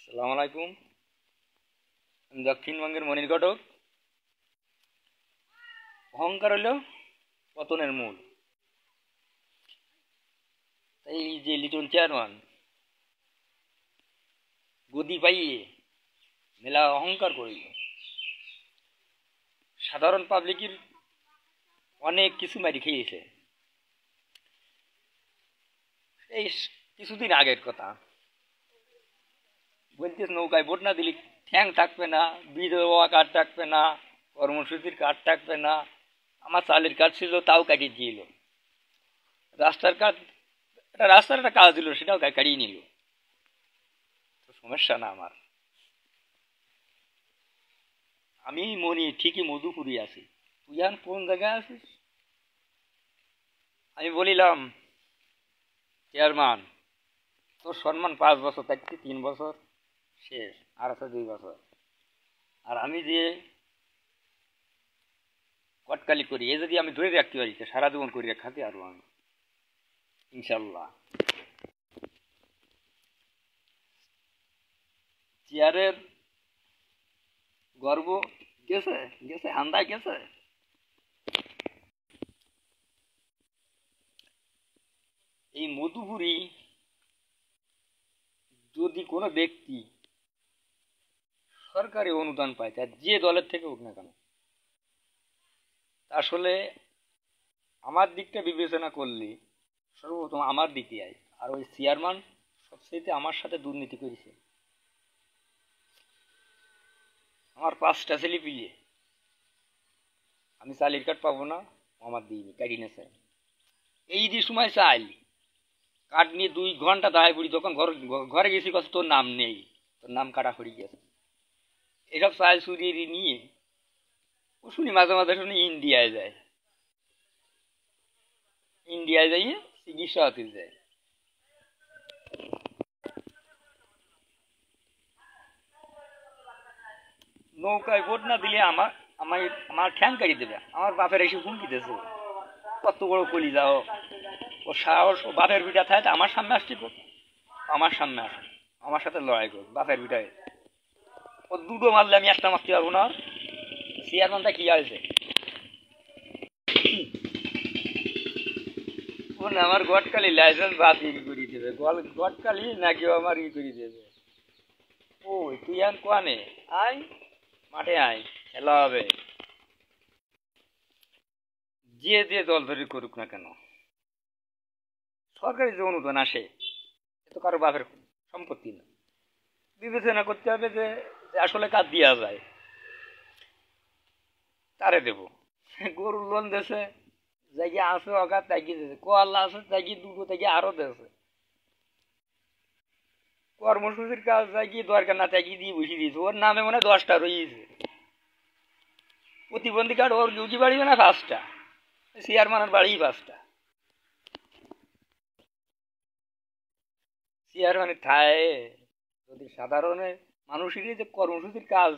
সালাম আলাইকুম। দক্ষিণবঙ্গের মনির ঘটক। অহংকার হলো পতনের মূল। এই যে লিটন চেয়ারম্যান গদি পাইয়ে মেলা অহংকার করিল, সাধারণ পাবলিকের অনেক কিছু মারি খেয়েছে। এই কিছুদিন আগের কথা বলতেছে, নৌকায় ভোট না দিলে ঠ্যাং থাকবে না, বিধবা কার্ড থাকবে না, কর্মসূচির কার্ড থাকবে না। আমার চালের কার্ড ছিল, তাও কাটিয়ে দিল। রাস্তার কাজ, রাস্তার একটা কাজ দিল, সেটাও কাটিয়ে নিল। তো সমস্যা না আমার। আমি মনি ঠিকই মধুপুরি আছি, তুই এখন কোন জায়গায় আছিস? আমি বলিলাম, চেয়ারম্যান, তোর সম্মান 5 বছর থাকতে 3 বছর শেষ, আর আছে 2 বছর। আর আমি যে কটকালি করি, এ যদি আমি ধরে রাখতে পারি, সারা জীবন করি খাতে আরো আমি, ইনশাল্লাহ। চেয়ারের গর্ব গেছে গেছে হান্দায় গেছে। এই মধুপুরি যদি কোনো ব্যক্তি সরকারি অনুদান পায়, তার যে দলের থেকে উঠ না কেন, আসলে আমার দিকটা বিবেচনা করলে সর্বপ্রথম আমার দিকে আয়। আর ওই চেয়ারম্যান সবচেয়ে আমার সাথে দুর্নীতি করেছে। আমার 5টা ছেলে পিলে, আমি চালের কার্ড পাবো না, আমার দিইনি, কাটি না চাই। এই যে সময় চাই কার্ড নিয়ে 2 ঘন্টা দাঁড়ায় পড়ি, যখন ঘরে গেছি কথা তোর নাম নেই, তোর নাম কাটা হয়ে গেছে। এসব চাল চুরিয়ে নিয়ে ও শুনি মাঝে মাঝে শুনি ইন্ডিয়ায় যায়, ইন্ডিয়ায় যাইয়ে চিকিৎসা হতে যায়। নৌকায় ভোট না দিলে আমার আমার আমার ঠ্যাং কাটি দেবে। আমার বাপের এসে হুমকি দিয়েছে, কত বড় কলি যাও, ও সাহস, ও বাপের বিটা থাকে আমার সামনে আসছে, আমার সামনে আসে, আমার সাথে লড়াই কর বাপের বিটায়। ও দুটো মারলে আমি একটা মারতে পারবো না। চেয়ারম্যানটা কি হয়েছে, আমার গটকালি লাইসেন্স বাতিল করে দেবে, গটকালি নাকি আমার ই করে দেবে। ওই তুই আর কোয়ানে আয়, মাঠে আয়, খেলা হবে। যে যে দল ধরে করুক না কেন, সরকারি যে অনুদান আসে, এ তো কারো বাপের সম্পত্তি না। বিবেচনা করতে হবে যে আসলে কাজ দেওয়া যায়, তারে দেব। গরুর লোন দেশে জায়গা আছে, অগাত তাকি দিয়েছে, কোয়াল্লা আছে তাকি দুটো থেকে আরো দেশে। কর্মসূচির কাজ তাকি দরকার না, তাকি দিয়ে বসিয়ে দিয়েছে। ওর নামে মনে হয় 10টা রয়েছে। প্রতিবন্ধী কার্ড ওর ডিউটি বাড়িবে না 5টা, চেয়ারম্যানের বাড়ি 5টা। চেয়ারম্যানের থায় যদি সাধারণের মানুষেরই যে কর্মসূচির কাজ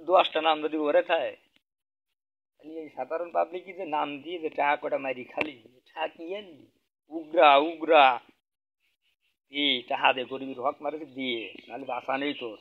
10টা নাম যদি ওরে থায়, তাহলে এই সাধারণ পাবলিক যে নাম দিয়ে যে টাকা কটা মারি খালি টাকা কি আনলি, উগরা উগরা এই টাকা দে, গরিবের হক মারে দিয়ে, নাহলে বাসা নেই তোর।